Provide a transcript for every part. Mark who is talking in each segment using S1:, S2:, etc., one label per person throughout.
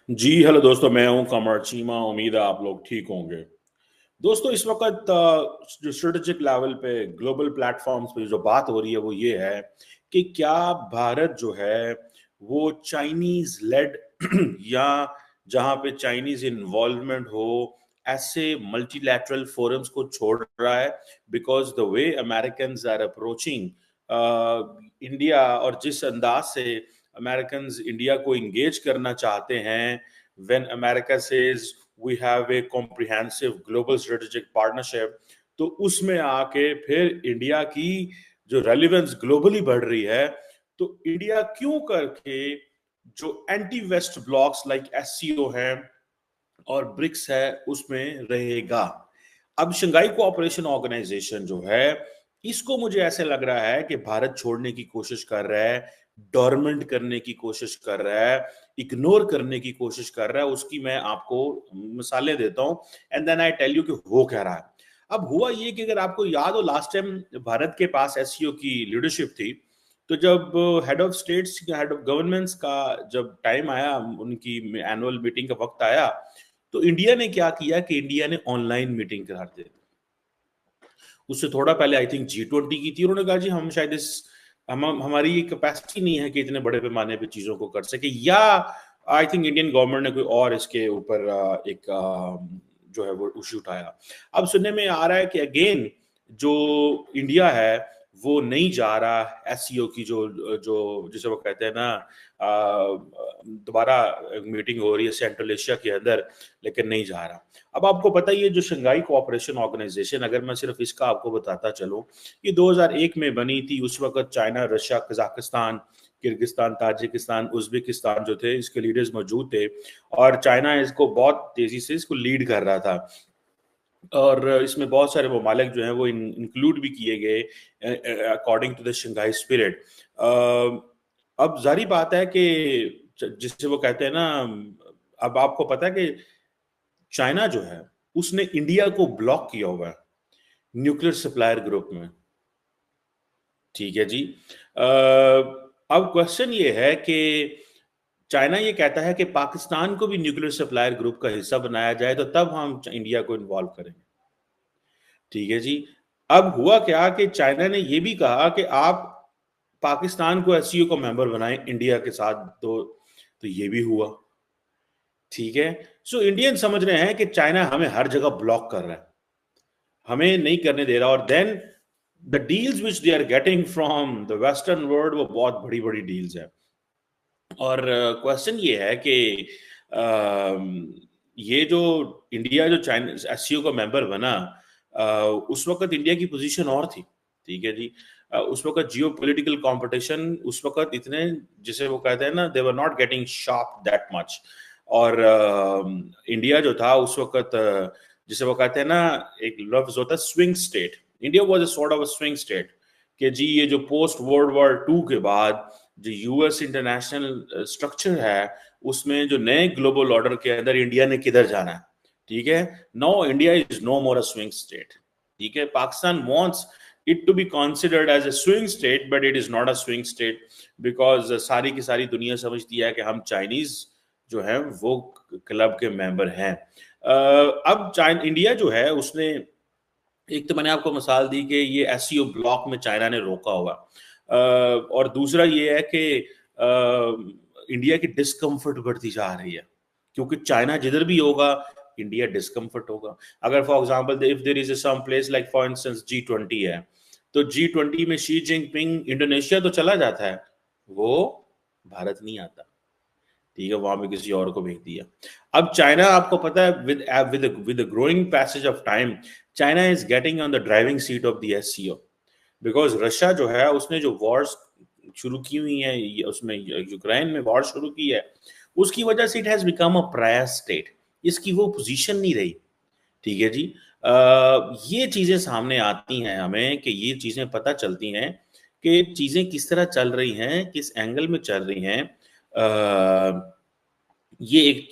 S1: जी hello दोस्तों, मैं हूं कमर चीमा। उम्मीद है आप लोग ठीक होंगे। दोस्तों, इस वक्त जो स्ट्रेटेजिक लेवल पे ग्लोबल प्लेटफॉर्म्स पे जो बात हो रही है वो ये है कि क्या भारत जो है वो चाइनीज लेड या जहां पे चाइनीज इन्वॉल्वमेंट हो ऐसे मल्टीलैटरल फोरम्स को छोड़ रहा है। Because the way Americans are approaching India और जिस अंदाज से अमेरिकन इंडिया को इंगेज करना चाहते हैं, when America says we have a comprehensive global strategic partnership, तो उसमें आके फिर इंडिया की जो रेलिवेंस ग्लोबली बढ़ रही है, तो इंडिया क्यों करके जो anti west blocks like SCO है और ब्रिक्स है उसमें रहेगा। अब शंघाई कोऑपरेशन ऑर्गेनाइजेशन जो है, इसको मुझे ऐसे लग रहा है कि भारत छोड़ने की कोशिश कर रहा है, डोरमेंट करने की कोशिश कर रहा है, इग्नोर करने की कोशिश कर रहा है। उसकी मैं आपको मिसालें देता हूं and then I tell you कि हो क्या रहा है। अब हुआ ये कि अगर आपको याद हो, लास्ट टाइम भारत के पास एससीओ की लीडरशिप थी, तो जब head of states head of governments का जब टाइम आया, उनकी एनुअल मीटिंग का वक्त आया, तो इंडिया ने क्या किया कि इंडिया ने ऑनलाइन मीटिंग करा दी। उससे थोड़ा पहले आई थिंक G20 की थी, उन्होंने कहा जी हम शायद हमारी ये कैपेसिटी नहीं है कि इतने बड़े पैमाने पे चीजों को कर सके, या आई थिंक इंडियन गवर्नमेंट ने कोई और इसके ऊपर एक जो है वो इशू उठाया। अब सुनने में आ रहा है कि अगेन जो इंडिया है वो नहीं जा रहा एससीओ की जो जो जिसे वो कहते हैं ना, दोबारा मीटिंग हो रही है सेंट्रल एशिया के अंदर, लेकिन नहीं जा रहा। अब आपको पता ही है जो शंघाई कोऑपरेशन ऑर्गेनाइजेशन, अगर मैं सिर्फ इसका आपको बताता चलूं, ये 2001 में बनी थी। उस वक्त China, Russia, Kazakhstan, Kyrgyzstan, Tajikistan, Uzbekistan जो थे, इसके लीडर्स मौजूद थे और चाइना इसको बहुत तेजी से इसको लीड कर रहा था। और इसमें बहुत सारे ममालिक जो हैं वो इंक्लूड भी किए गए according to the Shanghai spirit. अब जारी बात है कि जिसे वो कहते हैं ना, अब आपको पता है कि चाइना जो है उसने इंडिया को ब्लॉक किया हुआ है न्यूक्लियर सप्लायर ग्रुप में। ठीक है जी। अब क्वेश्चन ये है कि चाइना ये कहता है कि पाकिस्तान को भी न्यूक्लियर सप्लायर ग्रुप का हिस्सा बनाया जाए तो तब हम इंडिया को इन्वॉल्व करेंगे। ठीक है जी। अब हुआ क्या कि चाइना ने यह भी कहा कि आप पाकिस्तान को एससीओ का मेंबर बनाएं इंडिया के साथ, तो ये भी हुआ। ठीक है। सो इंडियन समझ रहे हैं कि चाइना हमें हर जगह ब्लॉक कर रहा है, हमें नहीं करने दे रहा, और then the deals which they are getting from the western world वो बहुत बड़ी बड़ी डील्स है। और क्वेश्चन ये है कि ये जो इंडिया जो चाइना एससीओ का मेंबर बना, उस वक्त इंडिया की पोजीशन और थी। ठीक है जी। उस वक्त जियो पोलिटिकल कॉम्पिटिशन उस वक्त इतने, जिसे वो कहते हैं ना, they were not getting shop that much. और इंडिया जो था उस वक्त जिसे वो कहते हैं ना, एक लफ्ज होता है swing state. India was a sort of a swing state कि जी ये जो पोस्ट वर्ल्ड वॉर 2 के बाद जो यूएस इंटरनेशनल स्ट्रक्चर है, उसमें जो नए ग्लोबल ऑर्डर के अंदर इंडिया ने किधर जाना है। ठीक है। No, India is no more a swing state. ठीक है। Pakistan wants it to be considered as a swing state, but it is not a swing state, because सारी की सारी दुनिया समझती है कि हम चाइनीज जो है वो क्लब के मेंबर हैं। अब इंडिया जो है उसने, एक तो मैंने आपको मिसाल दी कि ये एससीओ ब्लॉक में चाइना ने रोका हुआ, और दूसरा ये है कि इंडिया की डिस्कम्फर्ट बढ़ती जा रही है, क्योंकि चाइना जिधर भी होगा इंडिया डिस्कम्फर्ट होगा। अगर for example if there is some place like for instance G20 है, तो G20 में शी जिनपिंग इंडोनेशिया तो चला जाता है, वो भारत नहीं आता। ठीक है। वहां पे किसी और को भेज दिया। अब चाइना, आपको पता है, with growing passage of time, China is getting on the driving seat of the SCO, because Russia जो है उसने जो वॉर्स शुरू की हुई है, उसमें यूक्रेन में वॉर शुरू की है, उसकी वजह से it has become a prior state. इसकी वो पोजीशन नहीं रही। ठीक है जी। ये चीजें सामने आती हैं हमें, कि ये चीजें पता चलती हैं कि चीजें किस तरह चल रही हैं, किस एंगल में चल रही हैं। ये एक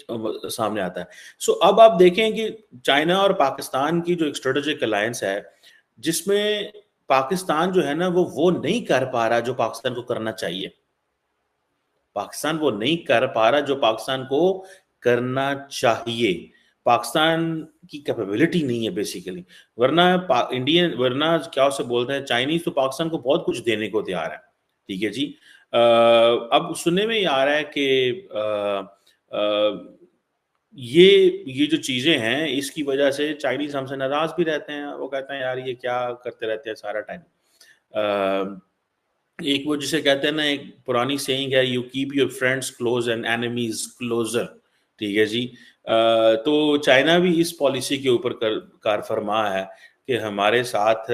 S1: सामने आता है। सो अब आप देखें कि चाइना और पाकिस्तान की जो एक स्ट्रेटेजिक अलायंस है, जिसमें पाकिस्तान जो है ना वो नहीं कर पा रहा जो पाकिस्तान को करना चाहिए। पाकिस्तान वो नहीं कर पा रहा जो पाकिस्तान को करना चाहिए। पाकिस्तान की कैपेबिलिटी नहीं है बेसिकली, वरना इंडियन, वरना क्या उसे बोलते हैं, चाइनीज तो पाकिस्तान को बहुत कुछ देने को तैयार है। ठीक है जी। अब सुनने में ही आ रहा है कि ये जो चीजें हैं इसकी वजह से चाइनीज हमसे नाराज भी रहते हैं। वो कहते हैं यार ये क्या करते रहते हैं सारा टाइम। एक वो जिसे कहते हैं ना, एक पुरानी सेइंग है, you keep your friends close and enemies closer. ठीक है जी। तो चाइना भी इस पॉलिसी के ऊपर कार फरमा है कि हमारे साथ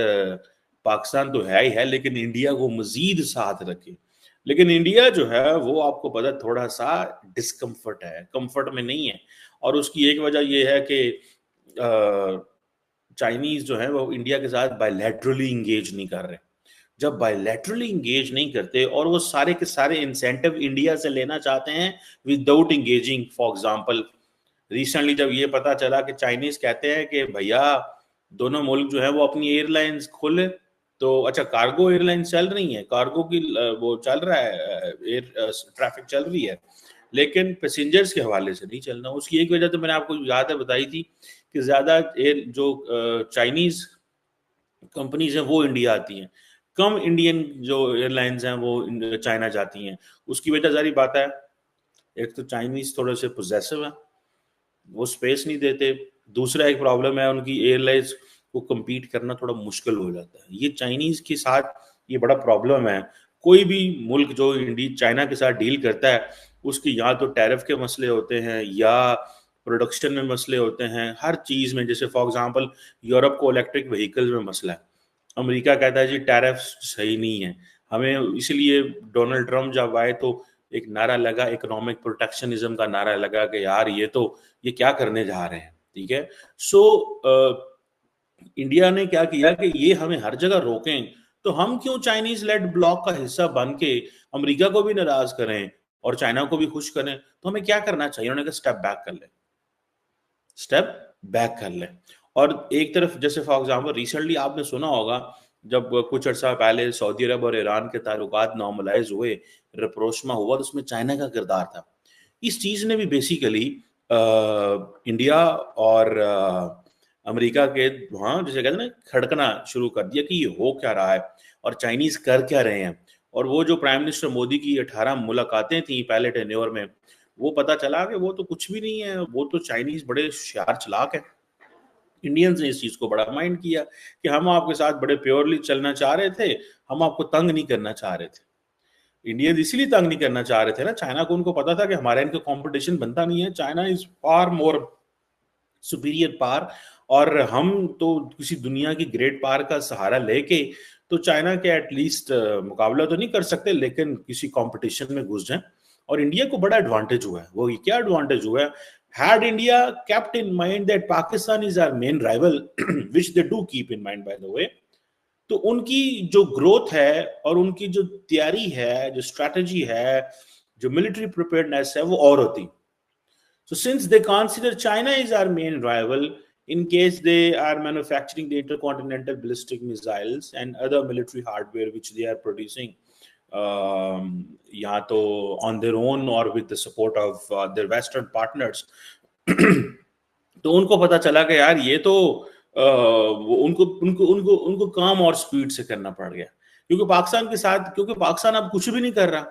S1: पाकिस्तान तो है ही है, लेकिन इंडिया को मजीद साथ रखे। लेकिन इंडिया जो है वो आपको पता थोड़ा सा डिस्कम्फर्ट है, कंफर्ट में नहीं है। और उसकी एक वजह ये है कि चाइनीज जो है वो इंडिया के साथ बायलैटरली इंगेज नहीं कर रहे। जब बायलैटरली इंगेज नहीं करते और वो सारे के सारे इंसेंटिव इंडिया से लेना चाहते हैं without engaging, for example recently जब ये पता चला कि चाइनीज कहते हैं कि भैया दोनों मुल्क जो है वो अपनी एयरलाइंस खोले, तो अच्छा कार्गो एयरलाइन चल रही है, कार्गो की वो चल रहा है, एयर ट्रैफिक चल रही है, लेकिन पैसेंजर्स के हवाले से नहीं चलना। उसकी एक वजह तो मैंने आपको याद है बताई थी कि ज्यादा एयर जो चाइनीज कंपनीज हैं वो इंडिया आती हैं, कम इंडियन जो एयरलाइंस हैं वो चाइना जाती हैं। उसकी वजह जारी बात है, एक तो चाइनीज थोड़े से पोजेसिव है, वो स्पेस नहीं देते। दूसरा एक प्रॉब्लम है, उनकी एयरलाइंस को compete करना थोड़ा मुश्किल हो जाता है। ये चाइनीज के साथ ये बड़ा प्रॉब्लम है। कोई भी मुल्क जो इंडिया चाइना के साथ डील करता है उसके या तो टैरिफ के मसले होते हैं या प्रोडक्शन में मसले होते हैं, हर चीज में। जैसे फॉर एग्जांपल यूरोप को इलेक्ट्रिक व्हीकल्स में मसला है, अमेरिका कहता है जी टैरिफ सही नहीं है हमें, इसलिए डोनाल्ड ट्रम्प जब आए तो एक नारा लगा, इकोनॉमिक प्रोटेक्शनिज्म का नारा लगा कि यार ये क्या करने जा रहे हैं। ठीक है। सो इंडिया ने क्या किया कि ये हमें हर जगह रोकें, तो हम क्यों चाइनीज लेड ब्लॉक का हिस्सा बन के अमेरिका को भी नाराज करें और चाइना को भी खुश करें। तो हमें क्या करना चाहिए, उन्होंने कहा स्टेप बैक कर ले, स्टेप बैक कर ले। और एक तरफ जैसे फॉर एग्जांपल रिसेंटली आपने सुना होगा जब कुछ अर्सा पहले सऊदी अरब और ईरान के ताल्लुकात नॉर्मलाइज हुए, रिप्रोशमा हुआ, तो उसमें चाइना का किरदार था। इस चीज ने भी बेसिकली इंडिया और अमेरिका के वहां जिसे कहते हैं ना खड़कना शुरू कर दिया कि ये हो क्या रहा है और चाइनीज कर क्या रहे हैं। और वो जो प्राइम मिनिस्टर मोदी की 18 मुलाकातें थी पहले टेन्योर में, वो पता चला कि वो तो कुछ भी नहीं है, वो तो चाइनीज बड़े होशियार चालाक है। इंडियंस ने इस चीज को बड़ा माइंड किया कि हम आपके साथ बड़े प्योरली चलना चाह रहे थे, हम आपको तंग नहीं करना चाह रहे थे। इंडियंस इसीलिए तंग नहीं करना चाह रहे थे ना, चाइना को उनको पता था कि हमारा इनका कंपटीशन बनता नहीं है, China is far more superior par. और हम तो किसी दुनिया की ग्रेट पार का सहारा लेके तो चाइना के एटलीस्ट मुकाबला तो नहीं कर सकते, लेकिन किसी कंपटीशन में घुस जाएं। और इंडिया को बड़ा एडवांटेज हुआ है। वो क्या एडवांटेज हुआ है, had India kept in mind that Pakistan is our main rival, which they do keep in mind by the way, तो उनकी जो ग्रोथ है और उनकी जो तैयारी है, जो स्ट्रैटेजी है, जो मिलिट्री प्रिपेयर्डनेस है वो और होती। So since they consider China is our main rival, in case they are manufacturing the intercontinental ballistic missiles and other military hardware which they are producing, या तो on their own or with the support of their Western partners, तो उनको पता चला कि यार ये तो उनको उनको उनको उनको काम और स्पीड से करना पड़ गया, क्योंकि पाकिस्तान के साथ, क्योंकि पाकिस्तान अब कुछ भी नहीं कर रहा।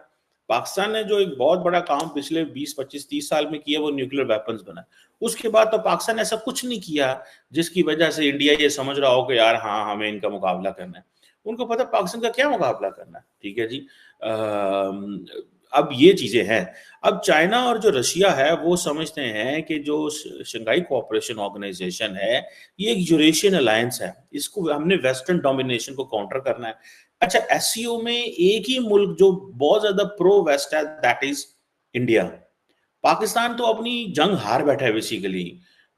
S1: पाकिस्तान ने जो एक बहुत बड़ा काम पिछले 20 25 30 साल में किया वो न्यूक्लियर वेपन्स बना, उसके बाद तो पाकिस्तान ने ऐसा कुछ नहीं किया जिसकी वजह से इंडिया ये समझ रहा हो कि यार हाँ हमें इनका मुकाबला करना है। उनको पता पाकिस्तान का क्या मुकाबला करना है। ठीक है जी। अब ये चीजें हैं। अब चाइना और जो रशिया है वो समझते हैं कि जो शंघाई कोऑपरेशन ऑर्गेनाइजेशन है ये एक यूरेशियन अलायंस है, इसको हमने वेस्टर्न डोमिनेशन को काउंटर करना है। अच्छा, एससीओ में एक ही मुल्क जो बहुत ज्यादा प्रो वेस्ट है, दैट इज इंडिया। पाकिस्तान तो अपनी जंग हार बैठा है बेसिकली।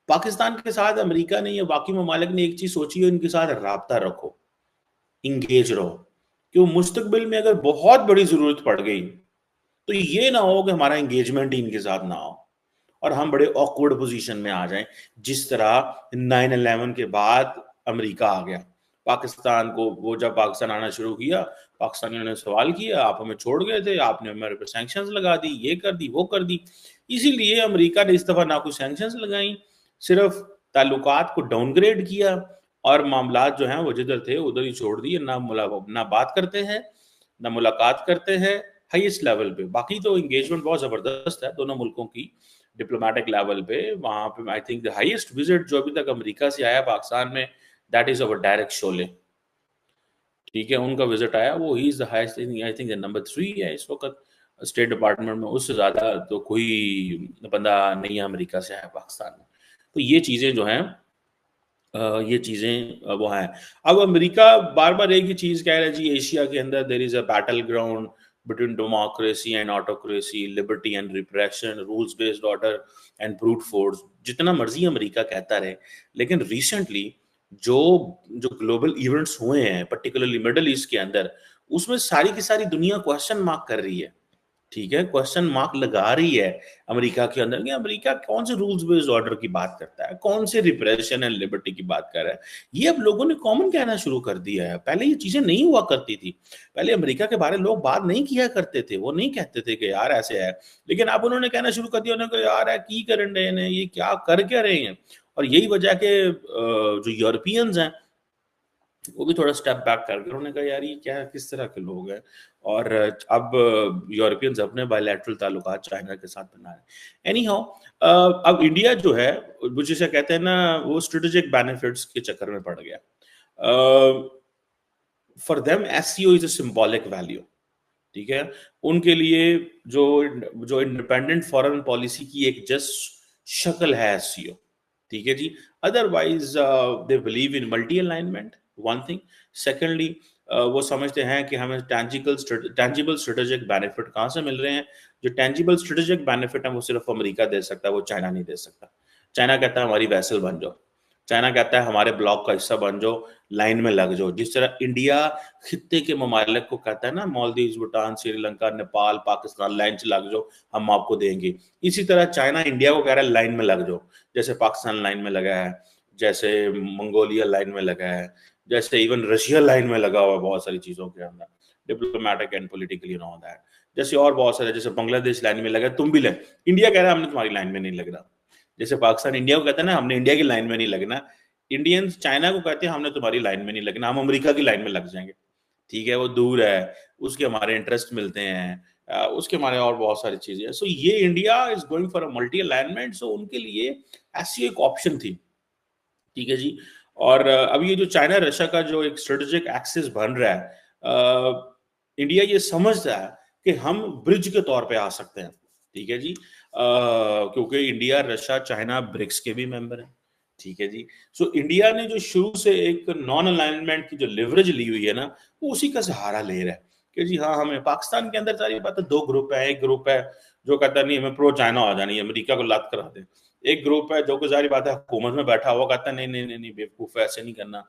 S1: पाकिस्तान के साथ अमेरिका ने या बाकी ममालिक ने एक चीज सोची है, इनके साथ राब्ता रखो, इंगेज रहो, क्यों मुस्तकबिल में अगर बहुत बड़ी जरूरत पड़ गई तो ये ना हो कि हमारा एंगेजमेंट ही इनके साथ ना हो और हम बड़े ऑकवर्ड पोजीशन में आ जाएं, जिस तरह 9/11 के बाद अमेरिका आ गया पाकिस्तान को। वो जब पाकिस्तान आना शुरू किया, पाकिस्तानियों ने सवाल किया आप हमें छोड़ गए थे, आपने हमारे पे सैंक्शंस लगा दी, ये कर दी वो कर दी। इसीलिए अमेरिका ने इस दफा ना कुछ सैंक्शंस लगाई, सिर्फ ताल्लुकात को डाउनग्रेड किया और मामलात जो हैं वो जिधर थे उधर ही छोड़ दिए। ना बात करते हैं, ना मुलाकात करते हैं हाईएस्ट लेवल पे। बाकी तो इंगेजमेंट बहुत जबरदस्त है दोनों मुल्कों की डिप्लोमेटिक लेवल पे। वहां पे I think the highest visit जो अभी तक अमेरिका से आया पाकिस्तान में, that is our direct Sholay. ठीक है, उनका विजिट आया, वो he is the highest, I think number 3 है इस वक्त स्टेट डिपार्टमेंट में। उससे ज्यादा तो कोई बंदा नहीं है अमेरिका से आया पाकिस्तान में। तो ये चीजें जो हैं, ये चीजें वो हैं। अब अमेरिका बार बार एक ही चीज कह रहा है जी, एशिया के अंदर there is a battle ground between democracy and autocracy, liberty and repression, rules based order and brute force. जितना मर्जी अमेरिका कहता रहे, लेकिन रिसेंटली जो जो ग्लोबल इवेंट्स हुए हैं पर्टिकुलरली मिडल ईस्ट के अंदर, उसमें सारी की सारी दुनिया क्वेश्चन मार्क कर रही है। ठीक है, क्वेश्चन मार्क लगा रही है अमेरिका के अंदर कि अमेरिका कौन से रूल्स बेस्ड ऑर्डर की बात करता है, कौन से रिप्रेशन एंड लिबर्टी की बात कर रहा है। ये अब लोगों ने कॉमन कहना शुरू कर दिया है। पहले ये चीजें नहीं हुआ करती थी। पहले अमेरिका के बारे में लोग बात नहीं किया करते थे, वो नहीं कहते थे कि यार ऐसे है, लेकिन अब उन्होंने कहना शुरू कर दिया, उन्होंने कहा यार है की कर रहे हैं, ये क्या कर क्या रहे हैं। और यही वजह के जो यूरोपियंस हैं वो भी थोड़ा स्टेप बैक करके उन्होंने कहा यार ये क्या, किस तरह के लोग हैं। और अब यूरोपियंस अपने बायलैटरल ताल्लुकात चाइना के साथ बना रहे हैं। एनी हाउ, अब इंडिया जो है वो जिसे कहते हैं ना, वो स्ट्रेटेजिक बेनिफिट्स के चक्कर में पड़ गया। For them SCO is a symbolic value. ठीक है, उनके लिए जो जो इंडिपेंडेंट फॉरेन पॉलिसी की एक जस्ट शक्ल है एससीओ। ठीक है जी, otherwise they believe in multi alignment, one thing. Secondly, वो समझते हैं कि हमें टेंजिबल स्ट्रेटेजिक बेनिफिट कहाँ से मिल रहे हैं। जो टेंजिबल स्ट्रेटेजिक बेनिफिट है वो सिर्फ अमेरिका दे सकता है, वो चाइना नहीं दे सकता। चाइना कहता है हमारी वैसल बन जाओ, चाइना कहता है हमारे ब्लॉक का हिस्सा बन जाओ, लाइन में लग जाओ। जिस तरह इंडिया खित्ते के ममालिक को कहता है ना, मालदीव, भूटान, श्रीलंका, नेपाल, पाकिस्तान, लाइन से लग जाओ हम आपको देंगे, इसी तरह चाइना इंडिया को कह रहा है लाइन में लग जाओ। जैसे पाकिस्तान लाइन में लगा है, जैसे मंगोलिया लाइन में लगा है, जैसे इवन रशिया लाइन में लगा हुआ है बहुत सारी चीजों के अंदर, diplomatic and politically know that. जैसे और बहुत सारे, जैसे बांग्लादेश लाइन में लगा, तुम भी ले, इंडिया कह रहा है हमने तुम्हारी लाइन में नहीं लगना। जैसे पाकिस्तान इंडिया को कहता है ना हमने इंडिया की लाइन में नहीं लगना, इंडियंस चाइना को कहते हैं हमने तुम्हारी लाइन में नहीं लगना, हम अमेरिका की लाइन में लग जाएंगे। ठीक है, वो दूर है, उसके हमारे इंटरेस्ट मिलते हैं, उसके हमारे और बहुत सारी चीजें। सो ये India is going for a multi alignment, so उनके लिए ऐसी एक ऑप्शन थी। ठीक है जी, और अब ये जो चाइना रशिया का जो एक स्ट्रेटेजिक एक्सिस बन रहा है, इंडिया ये समझता है कि हम ब्रिज के तौर पे आ सकते हैं। ठीक है जी, क्योंकि इंडिया, रशिया, चाइना ब्रिक्स के भी मेंबर हैं। ठीक है जी, सो इंडिया ने जो शुरू से एक नॉन अलाइनमेंट की जो लिवरेज ली हुई है ना, वो उसी का सहारा ले रहा है कि जी हाँ, हमें पाकिस्तान के अंदर सारी बात है, दो ग्रुप है। एक ग्रुप है जो कहता नहीं हमें प्रो चाइना हो जानी है, अमेरिका को लात करा दे। एक ग्रुप है जो गुजारी बात है हुकूमत में बैठा हुआ कहता है नहीं नहीं नहीं नहीं बेवकूफ, ऐसे नहीं करना,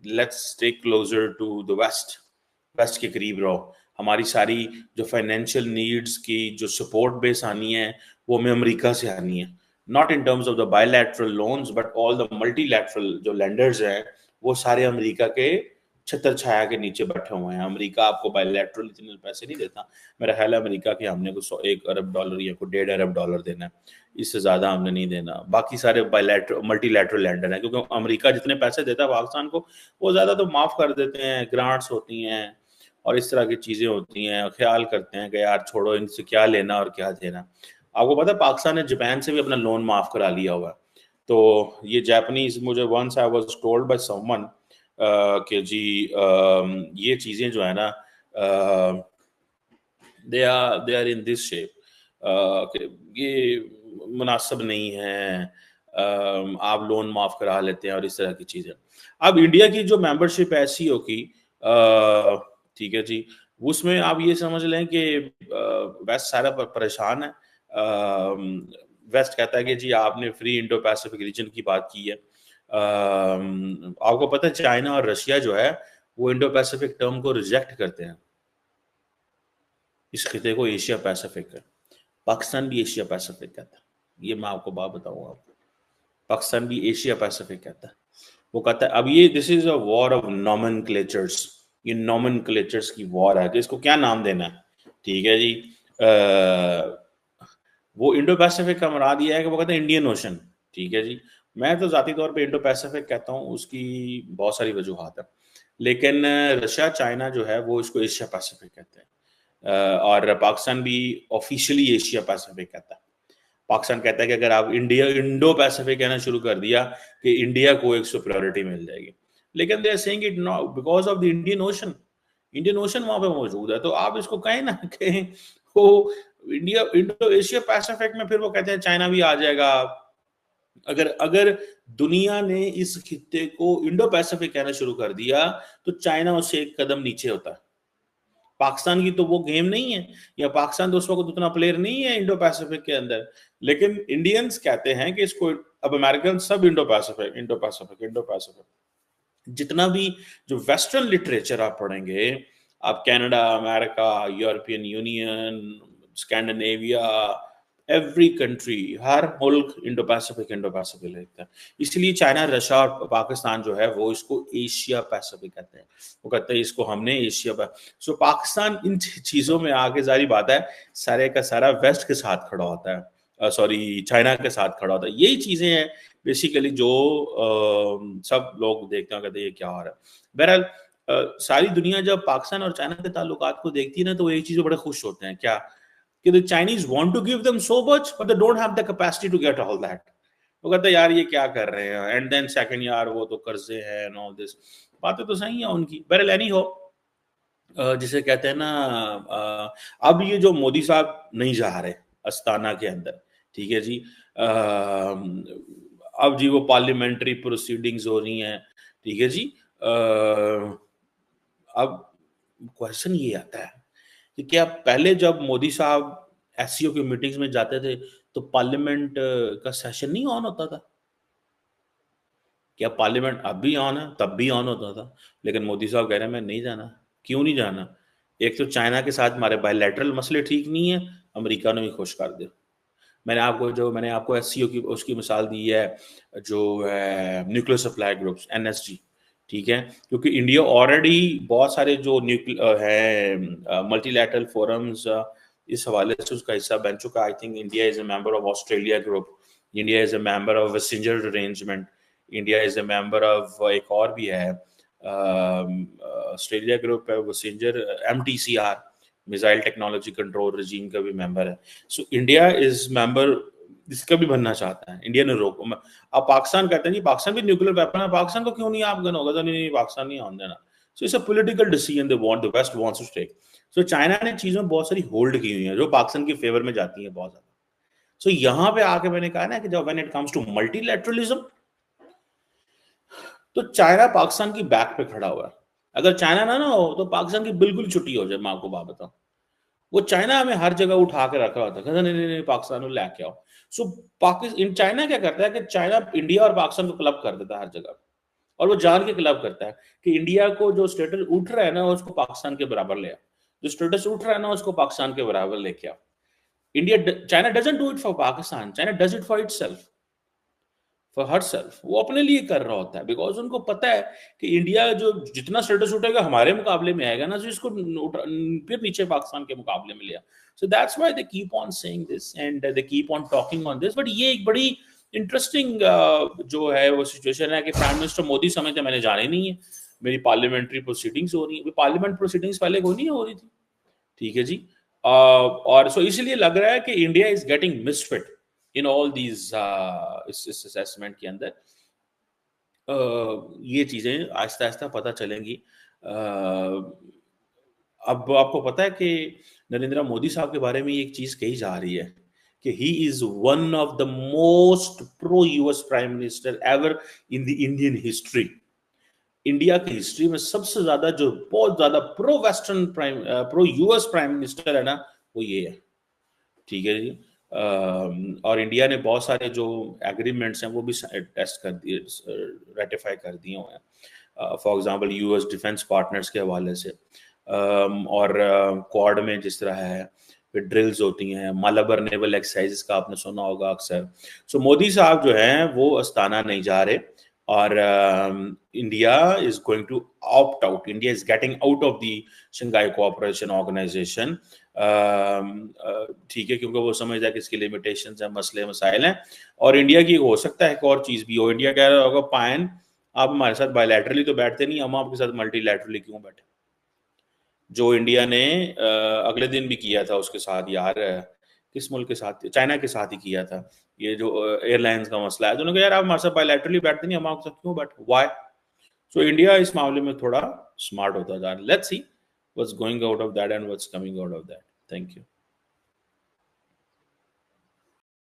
S1: let's stay closer to the west, west के करीब रहो। हमारी सारी जो फाइनेंशियल नीड्स की जो सपोर्ट बेस आनी है वो हमें अमेरिका से आनी है, not in terms of the bilateral loans but all the multilateral जो लेंडर्स हैं वो सारे अमेरिका के छत्र छाया के नीचे बैठे हुए हैं। अमेरिका आपको बायलैटरल इतने पैसे नहीं देता। मेरा ख्याल है अमेरिका के हमने को 1 अरब डॉलर या कोई 1.5 अरब डॉलर देना है, इससे ज्यादा हमने नहीं देना। बाकी सारे बायलैटरल मल्टीलैटरल लेंडर हैं, क्योंकि अमेरिका जितने पैसे देता है पाकिस्तान को वो ज्यादा तो माफ कर देते हैं, ग्रांट्स होती हैं और इस तरह की चीजें होती हैं, ख्याल करते हैं कि यार छोड़ो इनसे क्या लेना और क्या देना। आपको पता है पाकिस्तान ने जापान से भी अपना लोन माफ करा लिया हुआ। तो ये जापानीज, मुझे once I was told by someone कि जी ये चीजें जो है ना they are in this shape, ये मुनासिब नहीं है, आप लोन माफ करा लेते हैं और इस तरह की चीजें। अब इंडिया की जो मेंबरशिप है सीओ की, ठीक है जी, उसमें आप ये समझ लें कि वेस्ट सारा परेशान है। वेस्ट कहता है कि जी आपने फ्री इंडो पैसिफिक रीजन की बात की है। आपको पता है चाइना और रशिया जो है वो इंडो पैसिफिक टर्म को रिजेक्ट करते हैं। इस खिते को एशिया पैसिफिक है, पाकिस्तान भी एशिया पैसिफिक कहता है। ये मैं आपको बात बताऊंगा आपको, पाकिस्तान भी एशिया पैसिफिक कहता है। वो कहता है अब ये this is a war of nomenclatures, ये नॉमेनक्लेचर्स की वॉर है कि इसको क्या नाम देना है। ठीक है जी, वो इंडो पैसिफिक का बना दिया है कि वो कहते हैं इंडियन ओशन। ठीक है जी, मैं तो जाती तौर पे इंडो पैसिफिक कहता हूँ, उसकी बहुत सारी वजूहात है, लेकिन रशिया चाइना जो है वो इसको एशिया पैसिफिक कहते हैं, और पाकिस्तान भी ऑफिशियली एशिया पैसिफिक कहता है। पाकिस्तान कहता है कि अगर आप इंडिया इंडो पैसिफिक कहना शुरू कर दिया कि इंडिया को एक सुपरियोरिटी मिल जाएगी, लेकिन they are saying it not because of the Indian Ocean. Indian Ocean वहां पे मौजूद है, तो आप इसको कहें ना कहें वो इंडिया इंडो एशिया पैसिफिक में, फिर वो कहते हैं चाइना भी आ जाएगा। अगर अगर दुनिया ने इस खित्ते को इंडो पैसिफिक कहना शुरू कर दिया तो चाइना उससे एक कदम नीचे होता है। पाकिस्तान की तो वो गेम नहीं है, या पाकिस्तान तो उस वक्त उतना प्लेयर नहीं है इंडो पैसिफिक के अंदर, लेकिन इंडियंस कहते हैं कि इसको, अब अमेरिकन सब Indo Pacific Indo Pacific Indo Pacific. जितना भी जो वेस्टर्न लिटरेचर आप पढ़ेंगे, आप Canada, America, European Union, Scandinavia, every country, हर मुल्क इंडो पैसिफिक लिखता है। इसलिए चाइना, रशिया और पाकिस्तान जो है वो इसको एशिया पैसिफिक कहते हैं। वो कहते हैं इसको हमने एशिया। सो पाकिस्तान इन चीजों में आगे, जारी बात है, सारे का सारा वेस्ट के साथ खड़ा होता है, सॉरी चाइना के साथ खड़ा होता है। यही चीजें हैं बेसिकली जो सब लोग देखते हैं, कहते हैं ये क्या हो रहा है। बहरहाल सारी दुनिया जब पाकिस्तान और चाइना के ताल्लुकात को देखती है ना, तो एक चीज बड़े खुश होते हैं, क्या कि the Chinese want to give them so much but they don't have the capacity to get all that। वो कहते हैं यार ये क्या कर रहे हैं, एंड देन सेकंड यार वो तो कर्जे हैं एंड ऑल दिस। बातें तो सही है उनकी, बहरहाल एनी हो, जिसे कहते हैं ना, अब ये जो मोदी साहब नहीं जा रहे अस्ताना के अंदर, ठीक है जी, अब जी वो पार्लियामेंट्री प्रोसीडिंग्स हो रही हैं, ठीक है जी, अब क्वेश्चन ये आता है कि क्या पहले जब मोदी साहब एससीओ की मीटिंग्स में जाते थे तो पार्लियामेंट का सेशन नहीं ऑन होता था? क्या पार्लियामेंट अब भी ऑन है? तब भी ऑन होता था, लेकिन मोदी साहब कह रहे हैं मैं नहीं जाना। क्यों नहीं जाना? एक तो चाइना के साथ हमारे बायलैटरल मसले ठीक नहीं है, अमेरिका ने भी खुश कर दिया। मैंने आपको एससीओ की उसकी मिसाल दी है, जो है न्यूक्लियर सप्लाई ग्रुप्स, एनएसजी, ठीक है, क्योंकि इंडिया ऑलरेडी बहुत सारे जो है मल्टीलैटरल फोरम्स, इस हवाले से उसका हिस्सा बन चुका। I think India is a member of Australia group, India is a member of Wassenaar arrangement, India is a member of एक और भी है, ऑस्ट्रेलिया ग्रुप है, Wassenaar, MTCR, missile technology control regime का भी मेंबर है। सो इंडिया इज मेंबर, इसका भी बनना चाहता है। इंडिया ने रोको, अब पाकिस्तान कहते हैं जी पाकिस्तान भी न्यूक्लियर वेपन है, पाकिस्तान को क्यों नहीं आप गन होगा, तो नहीं पाकिस्तान नहीं आने देना। So it's a political decision they want, the west wants to take. So China ने चीजों बहुत सारी होल्ड की हुई है जो पाकिस्तान की फेवर में जाती है बहुत ज्यादा। सो यहाँ पे आके मैंने कहा ना कि जब when it comes to multilateralism, तो चाइना पाकिस्तान की बैक पे खड़ा हुआ है। अगर चाइना ना हो तो पाकिस्तान की बिल्कुल छुट्टी हो जाए, मैं आपको बात बताऊं। वो चाइना हमें हर जगह उठा के रखा होता है, कहता नहीं नहीं नहीं पाकिस्तान को लेके आओ। सो पाकिस्तान, इन चाइना क्या करता है कि चाइना इंडिया और पाकिस्तान को क्लब कर देता है हर जगह, और वो जान के क्लब करता है कि इंडिया को जो स्टेटस उठ रहा है ना उसको पाकिस्तान के बराबर ले आओ, जो स्टेटस उठ रहा है ना उसको पाकिस्तान के बराबर लेके आओ। India, China doesn't do it for Pakistan, China does it for itself, for her self. वो अपने लिए कर रहा होता है, बिकॉज उनको पता है कि इंडिया जो जितना स्टेटस उठेगा हमारे मुकाबले में आएगा ना, जो इसको फिर नीचे पाकिस्तान के मुकाबले में लिया। So that's why they keep on saying this and they keep on talking on this. But ये एक बड़ी इंटरेस्टिंग जो है वो सिचुएशन है कि प्राइम मिनिस्टर मोदी समझते मैंने जाने नहीं है, मेरी पार्लियामेंट्री प्रोसीडिंग्स हो रही है। पार्लियामेंट प्रोसीडिंग्स पहले कोई नहीं हो रही थी, ठीक है जी, और सो इसलिए लग रहा है कि India is getting misfit in all these, इस असेसमेंट के अंदर ये चीजें आहिस्ता आहिस्ता पता चलेंगी। अब आपको पता है कि नरेंद्र मोदी साहब के बारे में एक चीज कही जा रही है कि he is one of the most pro US prime minister ever in the Indian history. India की हिस्ट्री में सबसे ज्यादा जो बहुत ज्यादा pro western pro US prime minister है ना, वो ये है, ठीक है जी। और इंडिया ने बहुत सारे जो एग्रीमेंट्स हैं वो भी टेस्ट कर दिए, रेटिफाई कर दिए हुए हैं, for example US defence partners के हवाले से, और क्वाड में जिस तरह है फिर ड्रिल्स होती हैं, मालाबर नेवल एक्सरसाइजेस का आपने सुना होगा अक्सर। सो मोदी साहब जो हैं वो अस्ताना नहीं जा रहे, और India is going to opt out, India is getting out of the Shanghai cooperation organisation, ठीक है, क्योंकि वो समझता है कि इसकी लिमिटेशंस हैं, मसले मसाइल हैं। और इंडिया की हो सकता है एक और चीज़ भी हो, इंडिया कह रहा होगा पायन आप हमारे साथ बायलैटरली तो बैठते नहीं, हम आपके साथ मल्टीलैटरली क्यों बैठे, जो इंडिया ने अगले दिन भी किया था उसके साथ यार, किस मुल्क के साथ, चाइना के साथ ही किया था, ये जो एयरलाइंस का मसला है, तो उन्होंने कहा यार आप हमारे साथ बायलैटरली बैठते नहीं, हम आपके साथ क्यों बैठे, व्हाई। सो इंडिया इस मामले में थोड़ा स्मार्ट होता जा रहा है। Let's see what's going out of that and what's coming out of that. Thank you.